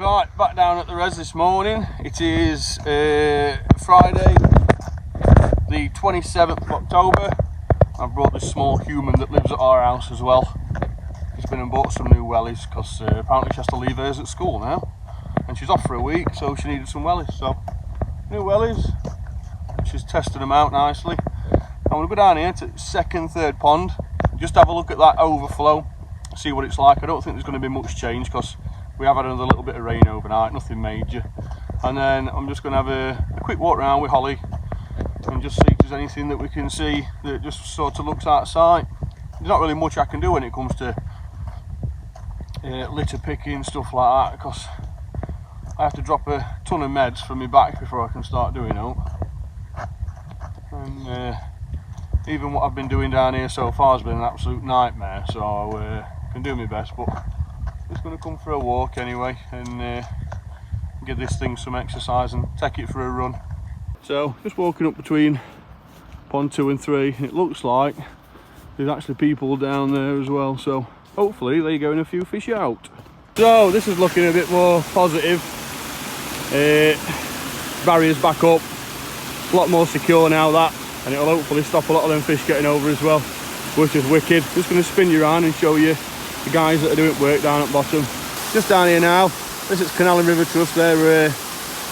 Right, back down at the res this morning. It is Friday, the 27th of October. I've brought this small human that lives at our house as well. He's been and bought some new wellies because apparently she has to leave hers at school now. And she's off for a week, so she needed some wellies. So, new wellies. She's tested them out nicely. I'm going to go down here to second, third pond. Just have a look at that overflow. See what it's like. I don't think there's going to be much change because we have had another little bit of rain overnight, nothing major. And then I'm just going to have a quick walk around with Hollie and just see if there's anything that we can see that just sort of looks outside. There's not really much I can do when it comes to litter picking, stuff like that, because I have to drop a ton of meds from my back before I can start doing it. And even what I've been doing down here so far has been an absolute nightmare, so I can do my best, but just going to come for a walk anyway and give this thing some exercise and take it for a run. So just walking up between pond 2 and 3, and it looks like there's actually people down there as well, so hopefully they're getting a few fish out. So this is looking a bit more positive. Barriers back up, a lot more secure now that, and it'll hopefully stop a lot of them fish getting over as well, which is wicked. Just going to spin you around and show you the guys that are doing work down at bottom. Just down here now, this is Canal and River Trust. They're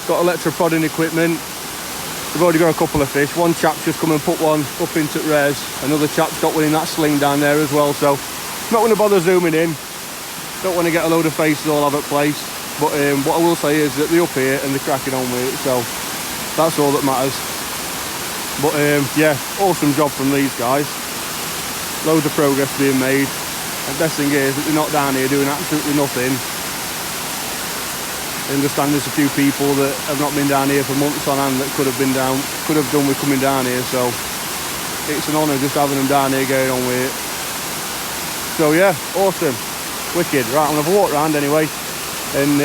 got electroprodding equipment. We've already got a couple of fish. One chap's just come and put one up into res. Another chap's got one in that sling down there as well, so not going to bother zooming in. Don't want to get a load of faces all over the place, but what I will say is that they're up here and they're cracking on with it, so that's all that matters. But yeah, awesome job from these guys. Loads of progress being made. The best thing is that they're not down here doing absolutely nothing. I understand there's a few people that have not been down here for months on end that could have done with coming down here, so it's an honour just having them down here going on with it. So yeah, awesome, wicked. Right, I'm gonna have a walk around anyway and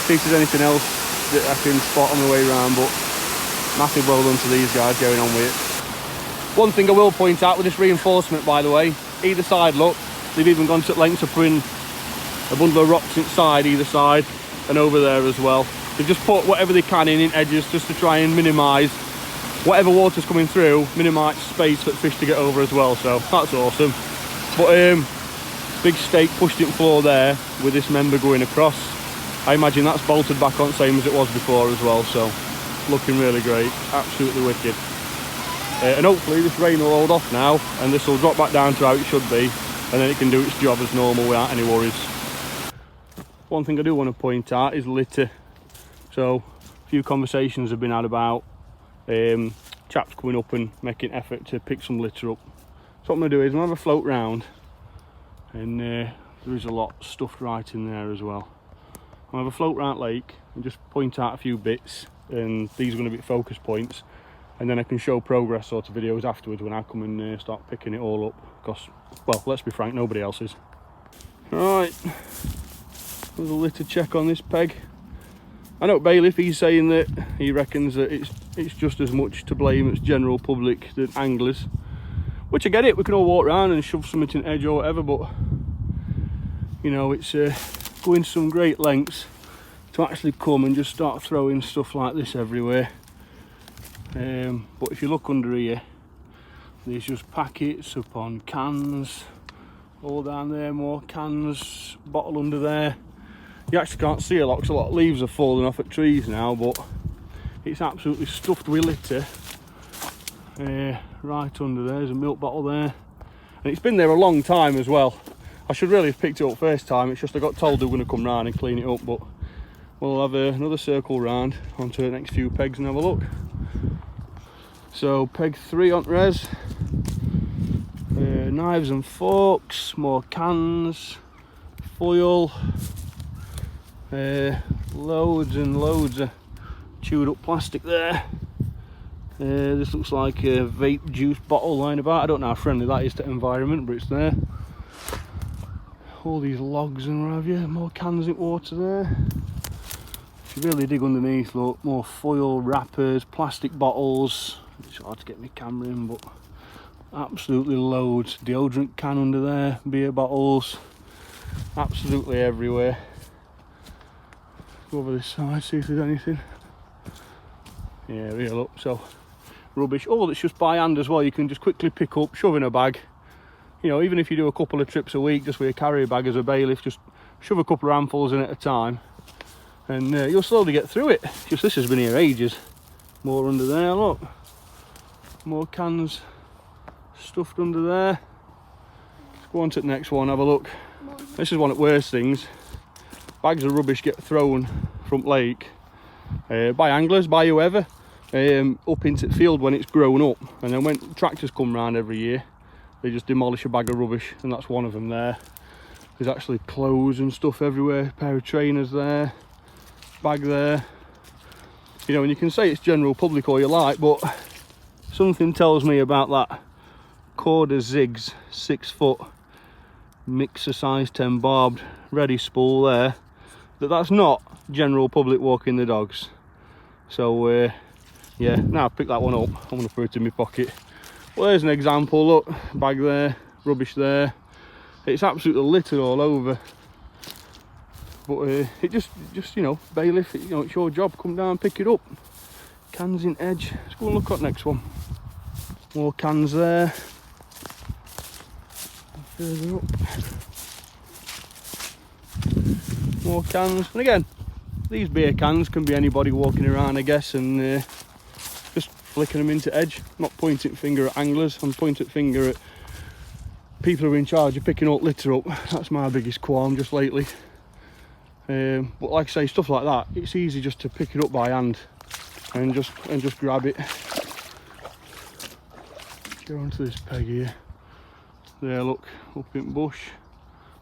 see if there's anything else that I can spot on the way around, but massive well done to these guys going on with it. One thing I will point out with this reinforcement, by the way, either side, look, they've even gone to lengths of putting a bundle of rocks inside either side and over there as well. They've just put whatever they can in edges just to try and minimise whatever water's coming through, minimise space for fish to get over as well, so that's awesome. But big stake pushed in floor there with this member going across. I imagine that's bolted back on same as it was before as well, so looking really great, absolutely wicked. And hopefully this rain will hold off now and this will drop back down to how it should be, and then it can do its job as normal without any worries. One thing I do want to point out is litter. So a few conversations have been had about chaps coming up and making effort to pick some litter up. So what I'm going to do is I'm going to have a float round, and there is a lot stuffed right in there as well. I'm going to have a float round lake and just point out a few bits, and these are going to be focus points. And then I can show progress sort of videos afterwards when I come and start picking it all up, because, well, let's be frank, nobody else is. Right, there's a litter check on this peg. I know Bailiff, he's saying that he reckons that it's just as much to blame as general public than anglers, which I get it. We can all walk around and shove something to an edge or whatever, but you know, it's going some great lengths to actually come and just start throwing stuff like this everywhere. But if you look under here, there's just packets upon cans, all down there, more cans, bottle under there. You actually can't see a lot because a lot of leaves are falling off at trees now, but it's absolutely stuffed with litter. Right under there's a milk bottle there, and it's been there a long time as well. I should really have picked it up first time, it's just I got told they were going to come round and clean it up, but we'll have another circle round onto the next few pegs and have a look. So peg 3 on res, knives and forks, more cans, foil, loads and loads of chewed up plastic there. This looks like a vape juice bottle lying about. I don't know how friendly that is to the environment, but it's there. All these logs and what have you, more cans in water there. If you really dig underneath, look, more foil wrappers, plastic bottles. It's hard to get my camera in, but absolutely loads. Deodorant can under there, beer bottles, absolutely everywhere. Go over this side, see if there's anything. Yeah, here, look, so rubbish. All that's just by hand as well, you can just quickly pick up, shove in a bag. You know, even if you do a couple of trips a week just with a carrier bag as a bailiff, just shove a couple of handfuls in at a time, and you'll slowly get through it. Just this has been here ages. More under there, look. More cans stuffed under there. Let's go on to the next one, have a look. This is one of the worst things. Bags of rubbish get thrown from lake by anglers, by whoever, up into the field when it's grown up, and then when tractors come round every year, they just demolish a bag of rubbish, and that's one of them there. There's actually clothes and stuff everywhere, a pair of trainers there, bag there. You know, and you can say it's general public all you like, but something tells me about that Corda Zigs 6 foot mixer size 10 barbed ready spool there, that's not general public walking the dogs. So yeah, now I've picked that one up, I'm going to put it in my pocket. Well, there's an example, look, bag there, rubbish there. It's absolutely littered all over. But it just you know, bailiff, you know, it's your job, come down and pick it up. Cans in edge. Let's go and look at the next one. More cans there. Further up. More cans. And again, these beer cans can be anybody walking around, I guess, and just flicking them into edge. I'm not pointing finger at anglers, I'm pointing finger at people who are in charge of picking up litter up. That's my biggest qualm just lately. But like I say, stuff like that, it's easy just to pick it up by hand and just grab it. Go onto this peg here. There, look, up in bush.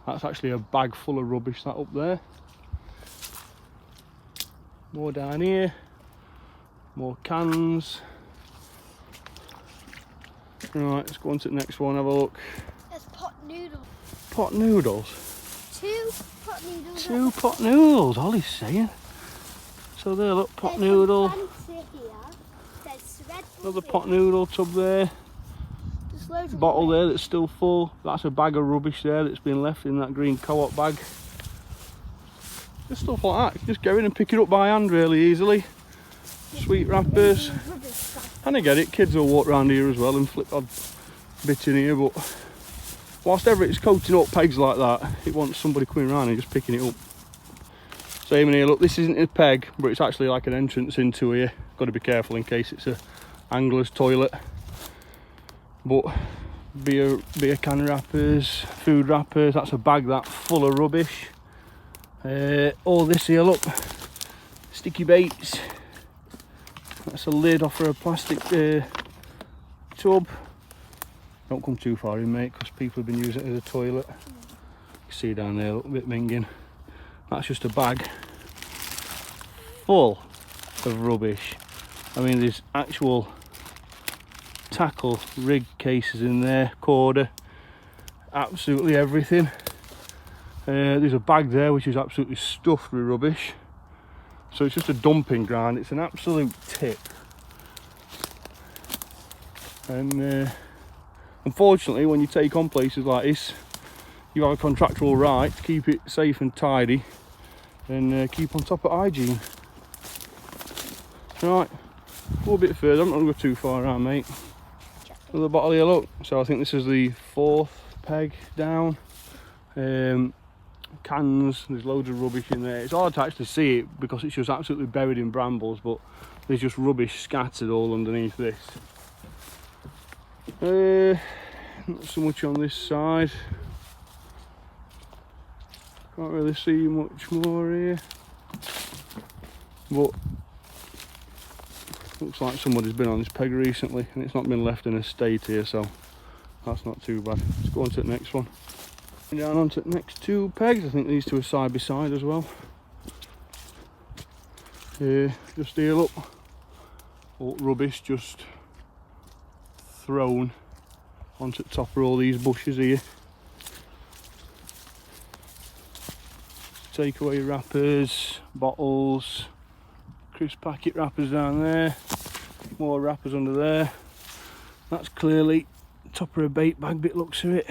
That's actually a bag full of rubbish, that up there. More down here. More cans. Right, let's go on to the next one, have a look. There's pot noodles. Pot noodles? 2 pot noodles. 2 pot noodles, Hollie's saying. So there, look, pot noodle. Another pot noodle tub there. Bottle there that's still full. That's a bag of rubbish there that's been left in that green co-op bag. Just stuff like that. Just go in and pick it up by hand really easily. Sweet wrappers. And I get it, kids will walk around here as well and flip odd bits in here, but whilst ever it's coating up pegs like that, it wants somebody coming around and just picking it up. Same in here, look, this isn't a peg, but it's actually like an entrance into here. Got to be careful in case it's a angler's toilet. But beer can wrappers, food wrappers, that's a bag that full of rubbish. All this here, look, sticky baits. That's a lid off a plastic tub. Don't come too far in, mate, because people have been using it as a toilet. You can see down there, a little bit minging. That's just a bag full of rubbish. I mean, there's actual tackle rig cases in there, corder, absolutely everything. There's a bag there which is absolutely stuffed with rubbish. So it's just a dumping ground, it's an absolute tip. And unfortunately, when you take on places like this, you have a contractual right to keep it safe and tidy and keep on top of hygiene. Right, go a bit further, I'm not going to go too far around, mate. Another bottle here, look. So I think this is the 4th peg down. Cans, there's loads of rubbish in there. It's hard to actually see it because it's just absolutely buried in brambles, but there's just rubbish scattered all underneath this. Not so much on this side. Can't really see much more here. But looks like somebody's been on this peg recently and it's not been left in a state here, so that's not too bad. Let's go on to the next one. Down onto the next 2 pegs. I think these 2 are side by side as well. Just here, look. All rubbish just thrown onto the top of all these bushes here. Takeaway wrappers, bottles, crisp packet wrappers down there, more wrappers under there. That's clearly top of a bait bag bit, looks of it.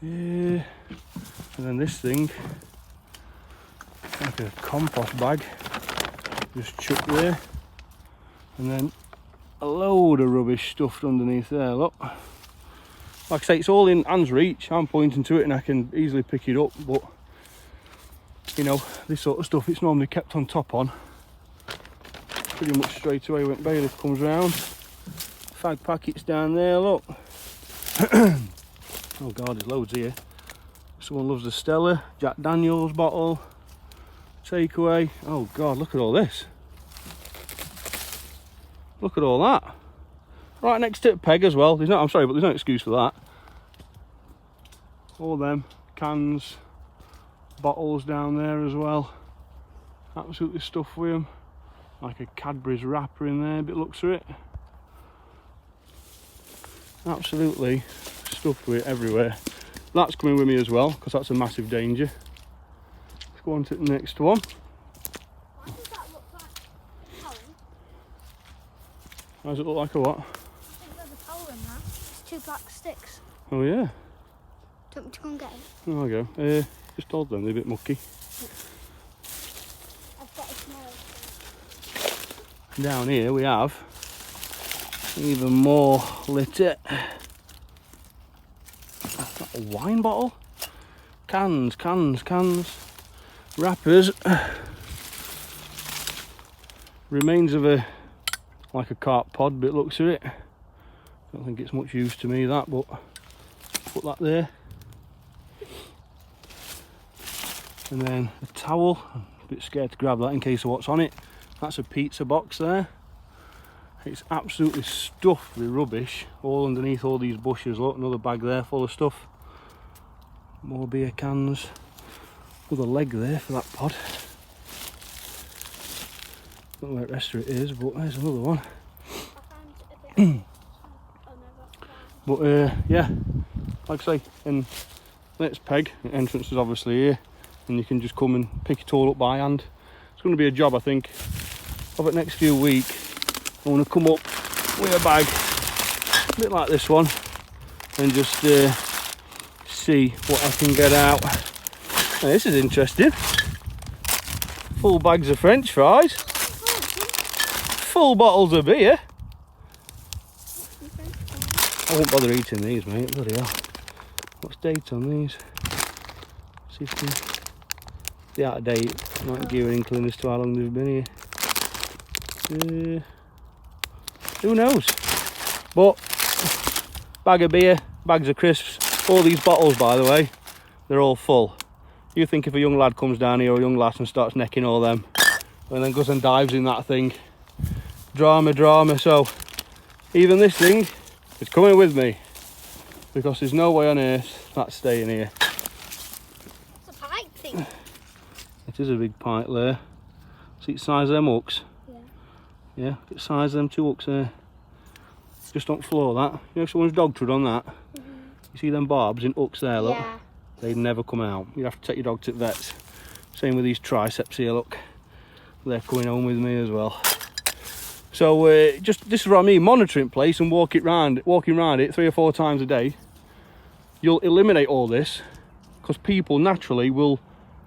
Yeah. And then this thing, like a compost bag, just chucked there, and then a load of rubbish stuffed underneath there, look. Like I say, it's all in hand's reach. I'm pointing to it and I can easily pick it up, but you know, this sort of stuff, it's normally kept on top on pretty much straight away when bailiff comes round. Fag packets down there, look. Oh God, there's loads here. Someone loves the Stella, Jack Daniels bottle, takeaway. Oh God, look at all this. Look at all that. Right next to the peg as well. There's no, I'm sorry, but there's no excuse for that. All them cans, bottles down there as well. Absolutely stuffed with them. Like a Cadbury's wrapper in there, but looks for it. Absolutely stuffed with it everywhere. That's coming with me as well, because that's a massive danger. Let's go on to the next one. Why does that look like Hollie? How does it look like a what? I think there's a pole in there. It's 2 black sticks. Oh yeah. Do you want me to go and get it? There we go. Just hold them, they're a bit mucky. I've got a smell. Down here we have even more litter. That's not a wine bottle. Cans, wrappers. Remains of a like a carp pod, but it looks at it. Don't think it's much use to me that, but put that there. And then a towel. I'm a bit scared to grab that in case of what's on it. That's a pizza box there. It's absolutely stuffed with rubbish all underneath all these bushes. Look, another bag there full of stuff. More beer cans. Another leg there for that pod. Don't know where the rest of it is, but there's another one. But yeah, like I say, in next peg, the entrance is obviously here, and you can just come and pick it all up by hand. It's going to be a job, I think, of it next few weeks. I want to come up with a bag, a bit like this one, and just see what I can get out. Now, this is interesting. Full bags of French fries, full bottles of beer. I won't bother eating these, mate. Bloody hell. What's date on these? 16. They're out of date. Might give you an inkling as to how long they've been here. Who knows? But bag of beer, bags of crisps, all these bottles, by the way, they're all full. You think if a young lad comes down here or a young lass and starts necking all them and then goes and dives in that thing, drama. So even this thing is coming with me, because there's no way on earth that's staying here. It's a pipe thing. It is a big pipe there. See the size of them hooks? Yeah, the size of them 2 hooks there. Just don't floor that. You know if someone's dog trod on that? You see them barbs in hooks there, look? Yeah. They'd never come out. You'd have to take your dog to the vets. Same with these triceps here, look. They're coming home with me as well. So just this is what I mean, monitoring place and walking around it 3 or 4 times a day. You'll eliminate all this, because people naturally will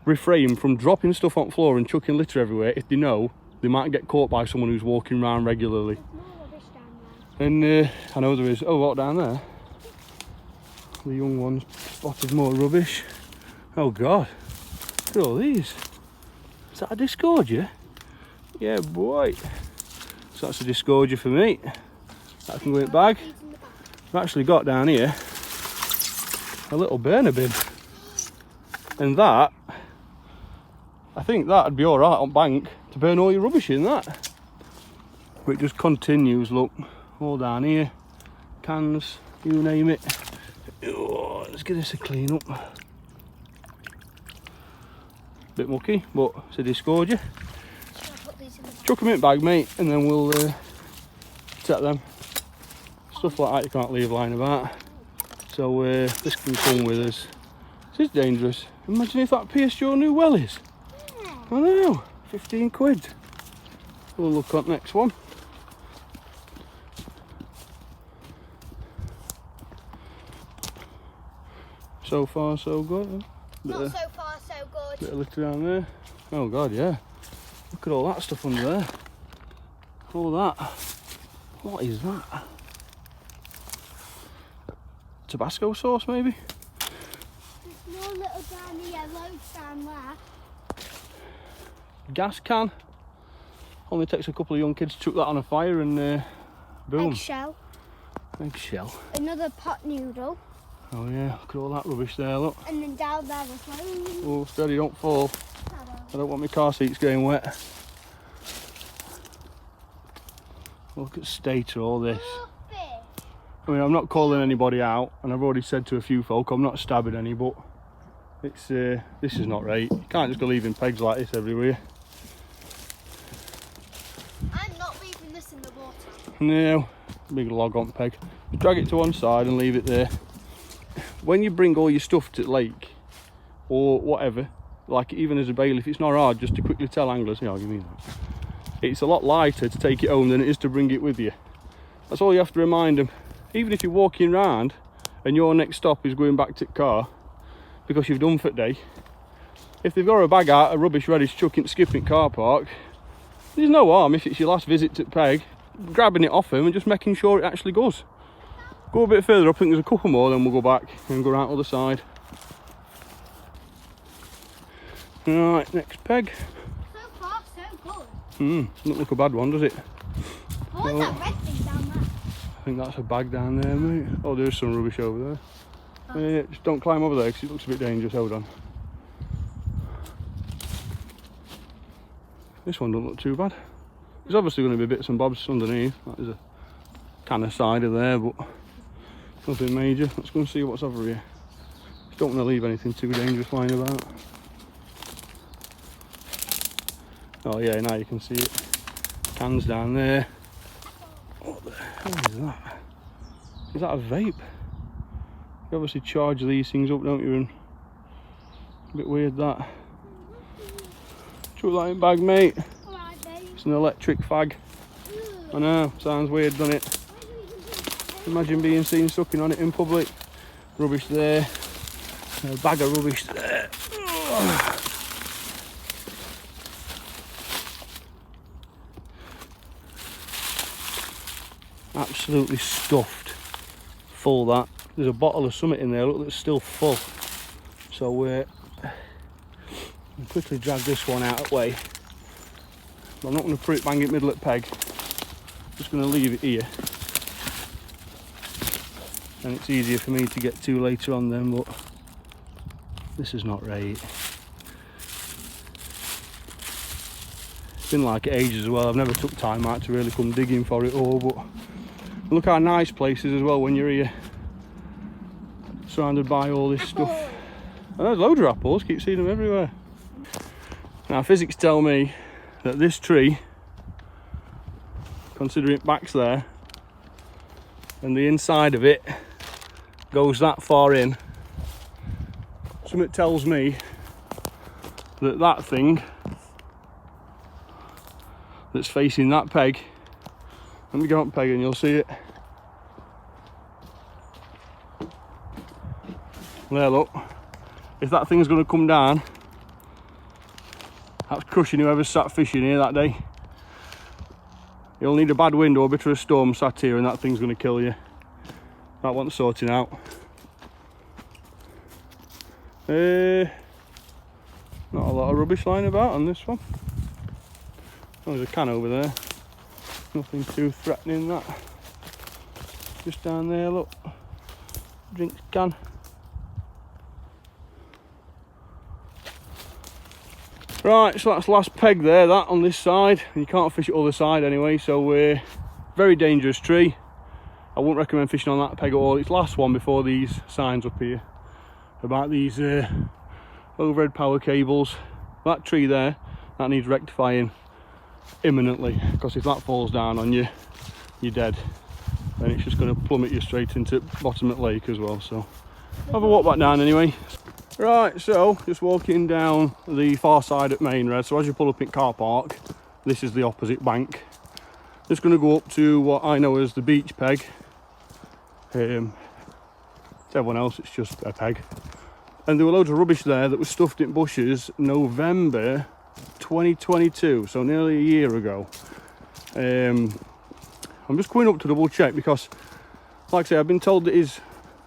refrain from dropping stuff on the floor and chucking litter everywhere if they know they might get caught by someone who's walking around regularly. There's more rubbish down there. And I know there is. Oh, what down there? The young ones spotted more rubbish. Oh God, look at all these. Is that a disgorger? Yeah, boy. So that's a disgorger for me. That can go in the bag. I've actually got down here a little burner bin. And that, I think that'd be all right on bank to burn all your rubbish in that. But it just continues, look, all down here. Cans, you name it. Oh, let's give this a clean up. Bit mucky, but it's a disgorger. Chuck them in the bag, mate, and then we'll set them. Stuff like that you can't leave lying about. So this can come with us. This is dangerous. Imagine if that pierced your new wellies. I know, 15 quid. We'll look at next one. So far so good. Not so far so good. Bit of litter down there. Oh god, yeah. Look at all that stuff under there. All that. What is that? Tabasco sauce, maybe? There's more little down here, loads down there. Gas can. Only takes a couple of young kids to chuck that on a fire and boom. Eggshell. Eggshell. Another pot noodle. Oh yeah, look at all that rubbish there, look. And then down there there's loads. Oh, steady, don't fall. I don't want my car seats getting wet. Look at state of all this. I mean, I'm not calling anybody out, and I've already said to a few folk I'm not stabbing any, but it's this is not right. You can't just go leaving pegs like this everywhere. I'm not leaving this in the water. No, big log on peg. Drag it to one side and leave it there. When you bring all your stuff to the lake or whatever, like even as a bailiff, it's not hard just to quickly tell anglers, yeah, I'll give you that. It's a lot lighter to take it home than it is to bring it with you. That's all you have to remind them. Even if you're walking round and your next stop is going back to the car because you've done for the day, if they've got a bag out of rubbish ready to chuck into skipping car park, there's no harm if it's your last visit to the peg, grabbing it off them and just making sure it actually goes. Go a bit further up, I think there's a couple more, then we'll go back and go around the other side. Right, next peg. So far, so good. Doesn't look a bad one, does it? What's that red thing down there? I think that's a bag down there, mate. Oh, there's some rubbish over there. Oh. Yeah, just don't climb over there because it looks a bit dangerous. Hold on. This one don't look too bad. There's obviously going to be bits and bobs underneath. That is a kind of cider there, but nothing major. Let's go and see what's over here. Just don't want to leave anything too dangerous lying about. Oh yeah, now you can see it. Cans down there. What the hell is that? Is that a vape? You obviously charge these things up, don't you? And a bit weird that. Chuck that in bag, mate. Alright, babe. It's an electric fag. I know, sounds weird, doesn't it? Imagine being seen sucking on it in public. Rubbish there. A bag of rubbish there. Absolutely stuffed. Full that. There's a bottle of something in there, look, that's still full. So I'll quickly drag this one out of the way. I'm not going to put it bang in the middle of the peg. Just going to leave it here. And it's easier for me to get to later on then, but this is not right. It's been like it ages as well. I've never took time out to really come digging for it all, but look how nice place is as well when you're here. Surrounded by all this stuff. And there's loads of apples, keep seeing them everywhere. Now physics tell me that this tree, considering it backs there, and the inside of it goes that far in, something tells me that that thing that's facing that peg, let me go up peg and you'll see it. There, look. If that thing's going to come down, that's crushing whoever's sat fishing here that day. You'll need a bad wind or a bit of a storm sat here and that thing's going to kill you. That one's sorting out. Not a lot of rubbish lying about on this one. Oh, there's a can over there. Nothing too threatening that. Just down there, look. Drinks can. Right, so that's the last peg there, that on this side. And you can't fish it other side anyway, so very dangerous tree. I wouldn't recommend fishing on that peg at all. It's the last one before these signs up here about these overhead power cables. That tree there, that needs rectifying imminently, because if that falls down on you, you're dead. And it's just going to plummet you straight into bottom of the lake as well. So have a walk back down anyway. Right, so just walking down the far side at Main Red. So as you pull up in car park, this is the opposite bank. Just going to go up to what I know as the beach peg. To everyone else, it's just a peg. And there were loads of rubbish there that was stuffed in bushes November 2022, so nearly a year ago. I'm just coming up to double check because, like I say, I've been told that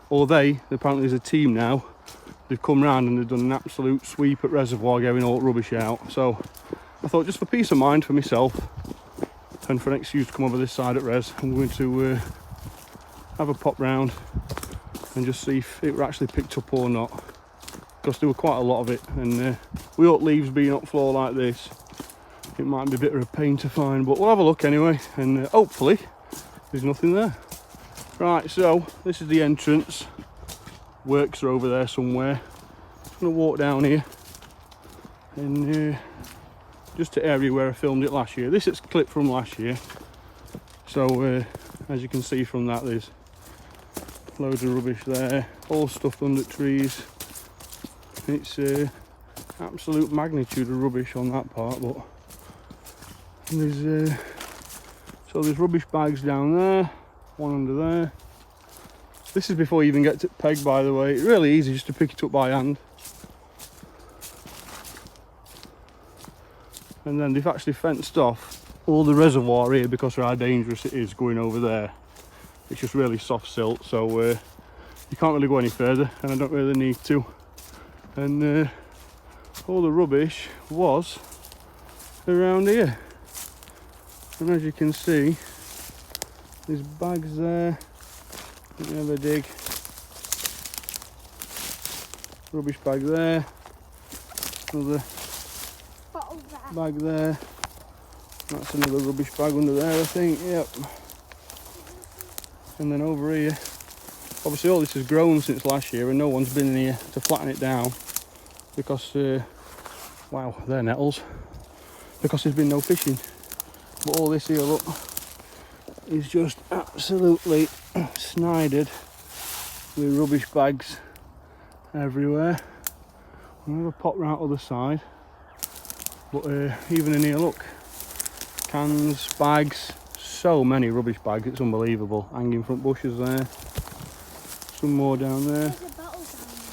apparently there's a team now. They've come round and they've done an absolute sweep at Reservoir, getting all the rubbish out. So I thought, just for peace of mind for myself and for an excuse to come over this side at Res, I'm going to have a pop round and just see if it were actually picked up or not, because there were quite a lot of it, and without leaves being up floor like this, it might be a bit of a pain to find, but we'll have a look anyway, and hopefully there's nothing there. Right, so this is the entrance. Works are over there somewhere. Just gonna walk down here and just the area where I filmed it last year. This is a clip from last year, so as you can see from that, there's loads of rubbish there, all stuffed under trees. It's absolute magnitude of rubbish on that part, but there's there's rubbish bags down there, one under there. This is before you even get to peg, by the way. It's really easy just to pick it up by hand. And then they've actually fenced off all the reservoir here because of how dangerous it is going over there. It's just really soft silt, so you can't really go any further, and I don't really need to. And all the rubbish was around here. And as you can see, there's bags there. Let me have a dig. Rubbish bag there. Another bag there. That's another rubbish bag under there, I think. Yep. And then over here, obviously all this has grown since last year, and no one's been in here to flatten it down because, wow, they're nettles. Because there's been no fishing. But all this here, look, is just absolutely snided with rubbish bags everywhere. I'm gonna pop round the other side, but even in here, look, cans, bags, so many rubbish bags, it's unbelievable. Hanging front bushes there, some more down there. There's a bottle down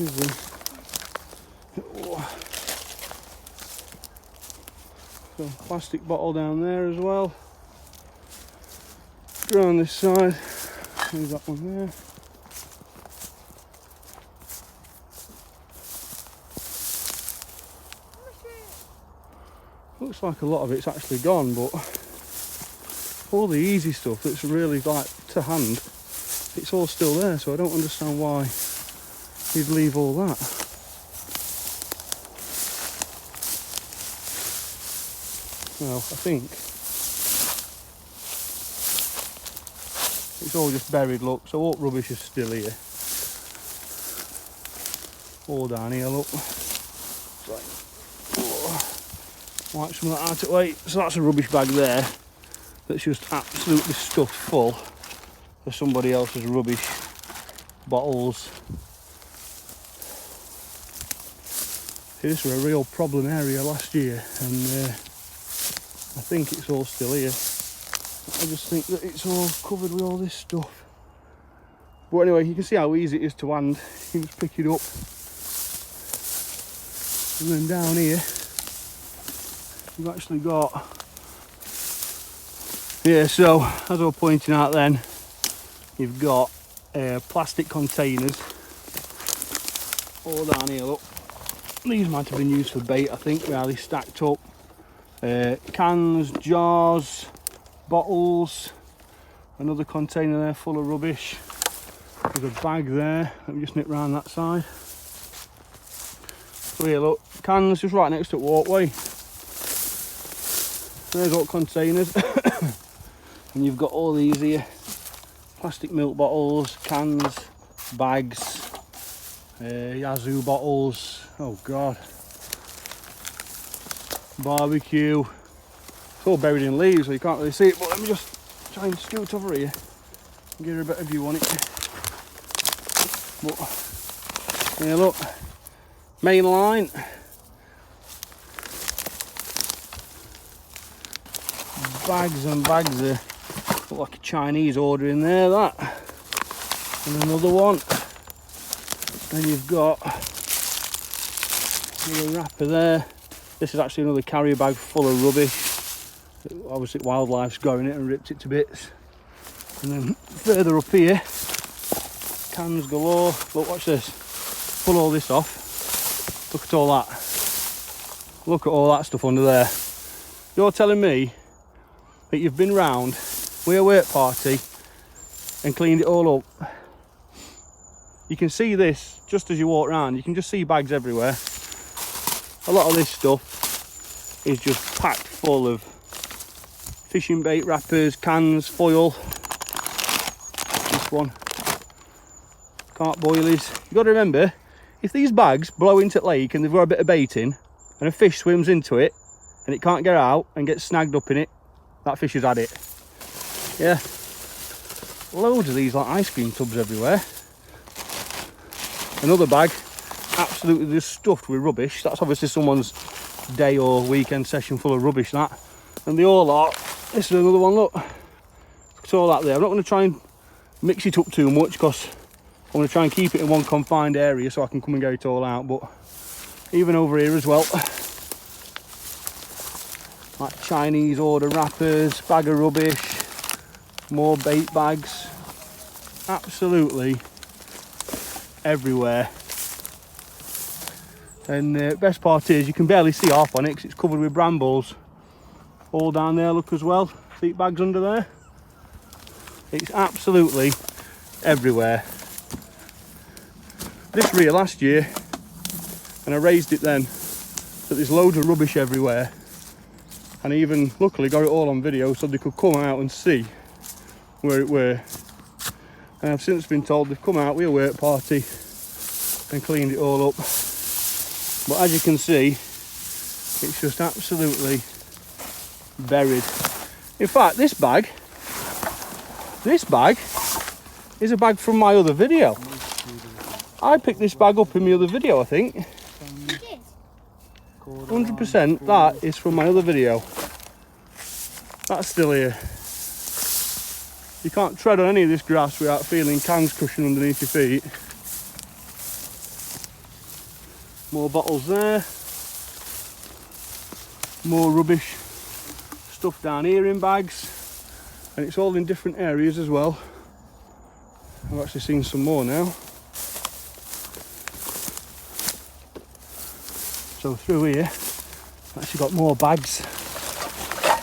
there. Is there? Oh. So plastic bottle down there as well. Go on this side, there's that one there. Looks like a lot of it's actually gone, but all the easy stuff that's really like to hand, it's all still there, so I don't understand why you'd leave all that. Well, I think it's all just buried, look, so all rubbish is still here. All down here, look. It's like, oh, wipe some of that out of the way. So that's a rubbish bag there that's just absolutely stuffed full of somebody else's rubbish bottles. This was a real problem area last year, and I think it's all still here. I just think that it's all covered with all this stuff. But anyway, you can see how easy it is to hand. You can just pick it up. And then down here, you've actually got, yeah, so as I was pointing out then, you've got plastic containers all down here, look. These might have been used for bait, I think, where they stacked up. Cans, jars, bottles, another container there full of rubbish. There's a bag there. Let me just nip round that side. So here, look, cans just right next to the walkway. There's all containers. And you've got all these here. Plastic milk bottles, cans, bags, Yazoo bottles. Oh God. Barbecue. It's all buried in leaves, so you can't really see it, but let me just try and scoot over here and get a better view on it. But yeah, look, main line, bags and bags of, look like a Chinese order in there, that, and another one, And you've got another wrapper there. This is actually another carrier bag full of rubbish. Obviously wildlife's growing it and ripped it to bits. And then further up here, cans galore. Look, watch this. Pull all this off. Look at all that. Look at all that stuff under there. You're telling me that you've been round with a work party and cleaned it all up? You can see this just as you walk around. You can just see bags everywhere. A lot of this stuff is just packed full of fishing bait wrappers, cans, foil. This one, carp boilies. You've got to remember, if these bags blow into the lake and they've got a bit of bait in and a fish swims into it and it can't get out and gets snagged up in it, that fish has had it. Yeah, loads of these like ice cream tubs everywhere. Another bag absolutely just stuffed with rubbish. That's obviously someone's day or weekend session full of rubbish, that. And they all are. This is another one, look. Look at all that there. I'm not going to try and mix it up too much because I'm going to try and keep it in one confined area so I can come and get it all out. But even over here as well, like Chinese order wrappers, bag of rubbish, more bait bags, absolutely everywhere. And the best part is you can barely see half on it because it's covered with brambles. All down there, look as well, seat bags under there. It's absolutely everywhere. This reel last year, and I raised it then, so there's loads of rubbish everywhere. And I even luckily got it all on video so they could come out and see where it were. And I've since been told they've come out with a work party and cleaned it all up. But as you can see, it's just absolutely buried. In fact, this bag is a bag from my other video. I picked this bag up in my other video, I think. You did? 100% that is from my other video. That's still here. You can't tread on any of this grass without feeling cans crushing underneath your feet. More bottles there. More rubbish stuff down here in bags. And it's all in different areas as well. I've actually seen some more now. So through here, I've actually got more bags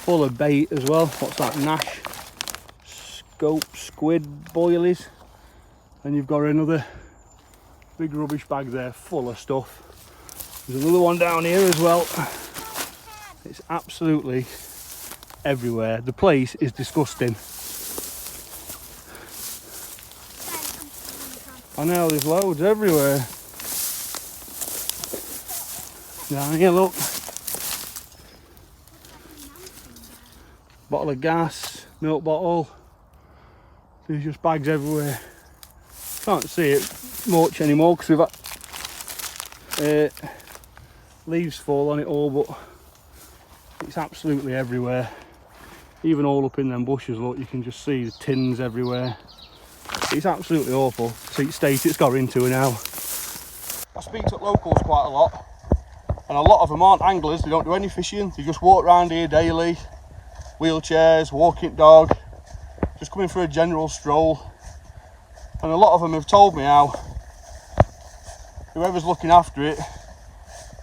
full of bait as well. What's that? Nash, scope, squid, boilies. And you've got another big rubbish bag there full of stuff. There's another one down here as well. It's absolutely everywhere. The place is disgusting. I know, there's loads everywhere. Down here, look. Bottle of gas, milk bottle. There's just bags everywhere. Can't see it much anymore because we've had leaves fall on it all, but it's absolutely everywhere. Even all up in them bushes, look, you can just see the tins everywhere. It's absolutely awful state it's got into now. I speak to locals quite a lot, and a lot of them aren't anglers. They don't do any fishing. They just walk around here daily, wheelchairs, walking dog, just coming for a general stroll. And a lot of them have told me how whoever's looking after it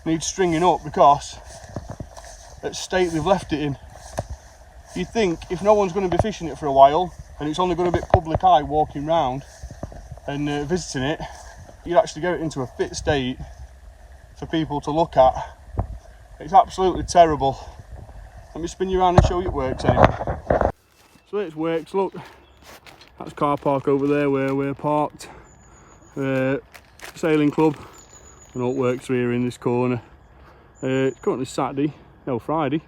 needs stringing up because at state they've left it in. You'd think if no one's going to be fishing it for a while and it's only going to be public eye walking round and visiting it, you'd actually get it into a fit state for people to look at. It's absolutely terrible. Let me spin you around and show you it works anyway. So it works, look. That's car park over there where we're parked. Sailing club. And all works here in this corner. It's currently Friday.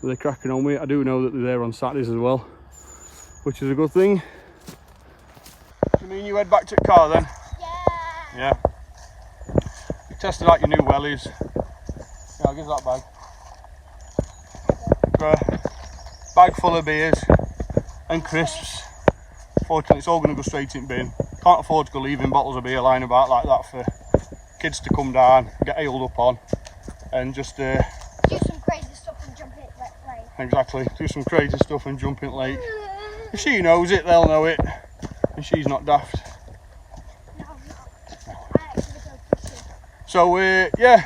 They're cracking on with it. I do know that they're there on Saturdays as well, which is a good thing. Do you mean you head back to the car then? Yeah. You tested out your new wellies. Yeah, I'll give that bag. Bag full of beers and crisps. Fortunately, it's all going to go straight in bin. Can't afford to go leaving bottles of beer lying about like that for kids to come down, get ailed up on, and just do some crazy stuff and jump in late. Exactly, do some crazy stuff and jump in late. If she knows it, they'll know it, and she's not daft. No, I'm not. I actually go fishing. So yeah,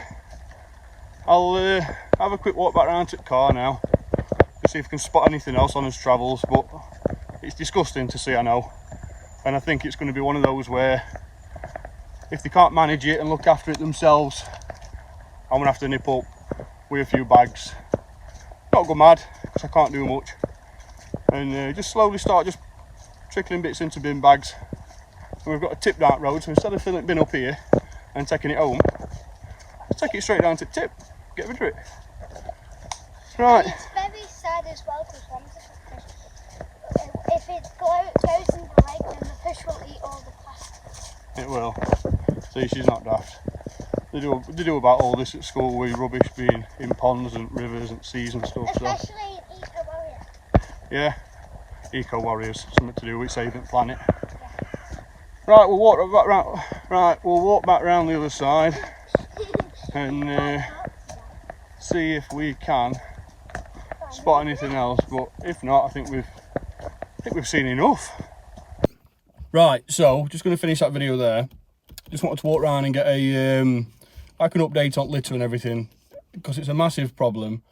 I'll have a quick walk back round to the car now to see if I can spot anything else on his travels, but it's disgusting to see, I know, and I think it's going to be one of those where if they can't manage it and look after it themselves, I'm going to have to nip up with a few bags, not go mad because I can't do much, and just slowly start just trickling bits into bin bags. And we've got a tip down road, so instead of filling bin up here and taking it home, let's take it straight down to the tip, get rid of it. Right. And it's very sad as well because if it goes in the lake, then the fish will eat all the plastic. It will. See, she's not daft. They do about all this at school with rubbish being in ponds and rivers and seas and stuff. Especially in Eco Warrior. Yeah, Eco Warriors, something to do with saving the planet. Yeah. Right, we'll walk back round. Right, we'll walk back round the other side and see if we can spot anything else. But if not, I think we've seen enough. Right, so just going to finish that video there. Just wanted to walk around and get a like an update on litter and everything, because it's a massive problem.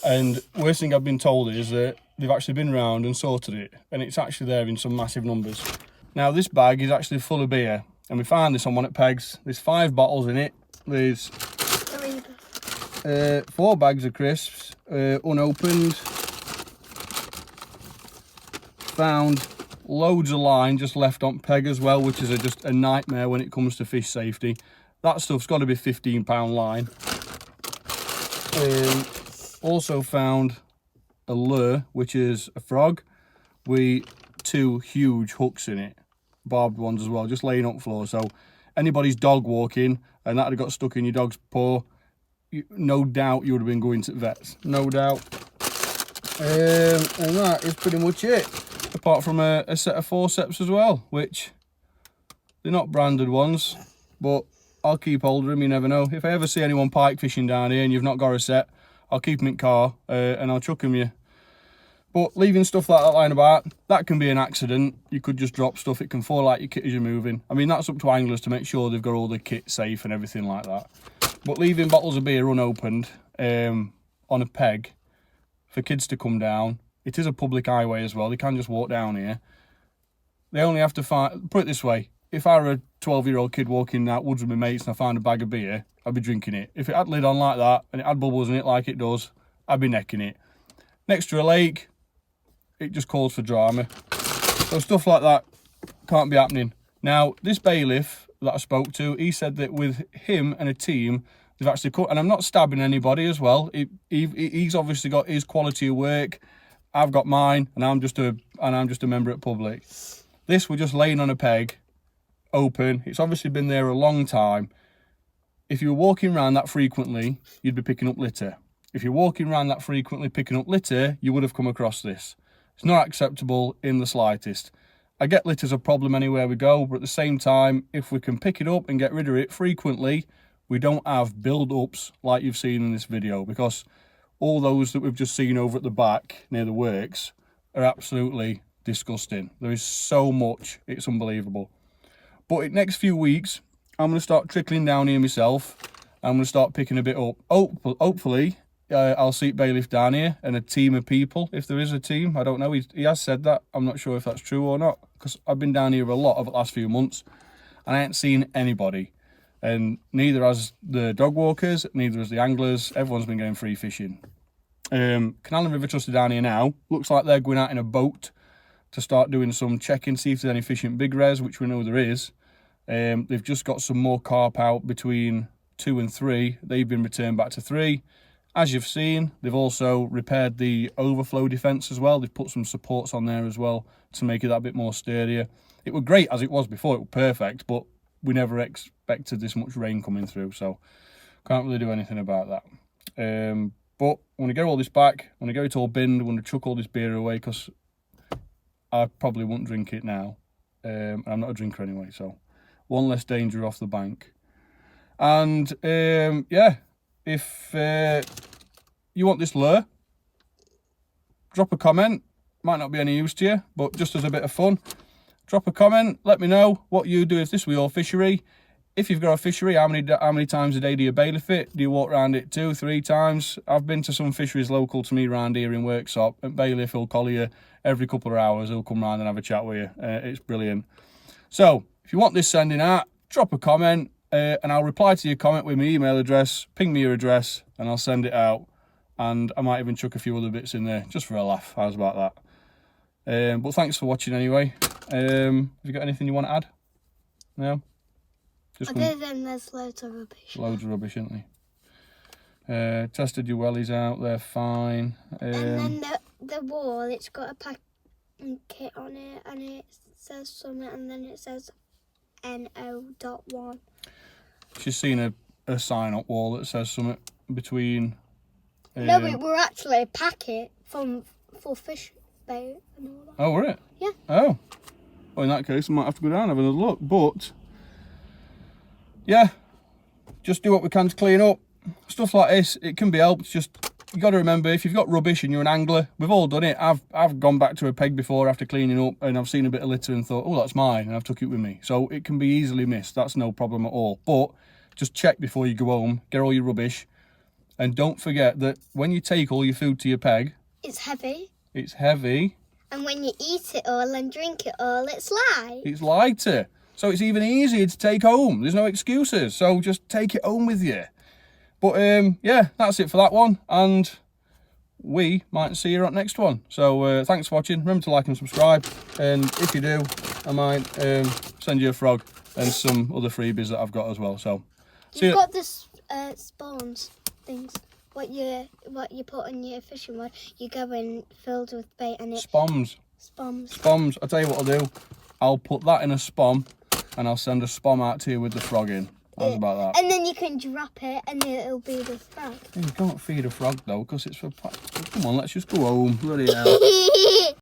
And worst thing I've been told is that they've actually been round and sorted it, and it's actually there in some massive numbers. Now this bag is actually full of beer, and we found this on one at Peg's. There's 5 bottles in it. There's 4 bags of crisps, unopened. Found loads of line just left on peg as well, which is just a nightmare when it comes to fish safety. That stuff's got to be £15 line. Also found a lure, which is a frog with 2 huge hooks in it, barbed ones as well, just laying on the floor. So anybody's dog walking and that had got stuck in your dog's paw, no doubt you would have been going to the vets, no doubt. And that is pretty much it, apart from a set of forceps as well, which they're not branded ones, but I'll keep hold of them, you never know. If I ever see anyone pike fishing down here and you've not got a set, I'll keep them in car and I'll chuck them you. But leaving stuff like that lying about, that can be an accident. You could just drop stuff, it can fall out your kit as you're moving. I mean, that's up to anglers to make sure they've got all the kit safe and everything like that. But leaving bottles of beer unopened on a peg for kids to come down, it is a public highway as well, they can just walk down here. They only have to find, put it this way, if I were a 12-year-old kid walking out woods with my mates and I found a bag of beer, I'd be drinking it. If it had lid on like that and it had bubbles in it like it does, I'd be necking it. Next to a lake, it just calls for drama. So stuff like that can't be happening. Now, this bailiff that I spoke to, he said that with him and a team, they've actually cut, and I'm not stabbing anybody as well. He's obviously got his quality of work. I've got mine, and I'm just a member at public. This we're just laying on a peg, open. It's obviously been there a long time. If you were walking around that frequently, you'd be picking up litter. If you're walking around that frequently picking up litter, you would have come across this. It's not acceptable in the slightest. I get litter's a problem anywhere we go, but at the same time, if we can pick it up and get rid of it frequently, we don't have build-ups like you've seen in this video, because all those that we've just seen over at the back near the works are absolutely disgusting. There is so much, it's unbelievable. But in the next few weeks, I'm going to start trickling down here myself. I'm going to start picking a bit up. Hopefully, I'll see bailiff down here and a team of people, if there is a team. I don't know, he has said that. I'm not sure if that's true or not, because I've been down here a lot over the last few months and I ain't seen anybody. And neither has the dog walkers, neither has the anglers. Everyone's been going free fishing. Canal and River Trust are down here now. Looks like they're going out in a boat to start doing some checking, see if there's any fish in big res, which we know there is. They've just got some more carp out between 2 and 3. They've been returned back to 3. As you've seen, they've also repaired the overflow defence as well. They've put some supports on there as well to make it that bit more sturdier. It was great as it was before, it was perfect, but we never expected this much rain coming through, so can't really do anything about that. But when I get all this back, when I get it all binned, when I chuck all this beer away, because I probably won't drink it now, and I'm not a drinker anyway, so one less danger off the bank. And yeah, if you want this lure, drop a comment. Might not be any use to you, but just as a bit of fun, drop a comment, let me know what you do if this were your fishery. If you've got a fishery, how many times a day do you bailiff it? Do you walk around it 2, 3 times? I've been to some fisheries local to me around here in Worksop, and bailiff will call you every couple of hours. He'll come round and have a chat with you. It's brilliant. So if you want this sending out, drop a comment, and I'll reply to your comment with my email address. Ping me your address and I'll send it out. And I might even chuck a few other bits in there just for a laugh. How's about that? But thanks for watching anyway. Have you got anything you want to add? No? Other than there's loads of rubbish. Loads of rubbish, isn't there? Tested your wellies out, they're fine. And then the wall, it's got a packing kit on it, and it says something, and then it says NO.1. She's seen a sign up wall that says something between... No, it were actually a packet for fish bait and all that. Oh, were it? Yeah. Oh. Well, in that case, I might have to go down and have another look. But, yeah, just do what we can to clean up. Stuff like this, it can be helped. Just, you got to remember, if you've got rubbish and you're an angler, we've all done it. I've gone back to a peg before after cleaning up, and I've seen a bit of litter and thought, oh, that's mine, and I've took it with me. So it can be easily missed. That's no problem at all. But just check before you go home, get all your rubbish. And don't forget that when you take all your food to your peg... It's heavy. It's heavy. And when you eat it all and drink it all, it's light. It's lighter. So it's even easier to take home. There's no excuses. So just take it home with you. But yeah, that's it for that one. And we might see you on the next one. So thanks for watching. Remember to like and subscribe. And if you do, I might send you a frog and some other freebies that I've got as well. So see you. You've got this spawns things. What you put on your fishing rod, you go in filled with bait and it... Spoms. Spoms. I'll tell you what I'll do. I'll put that in a spom and I'll send a spom out to you with the frog in. How's about that? And then you can drop it and it'll be the frog. You can't feed a frog though because it's for... Come on, let's just go home. Bloody hell.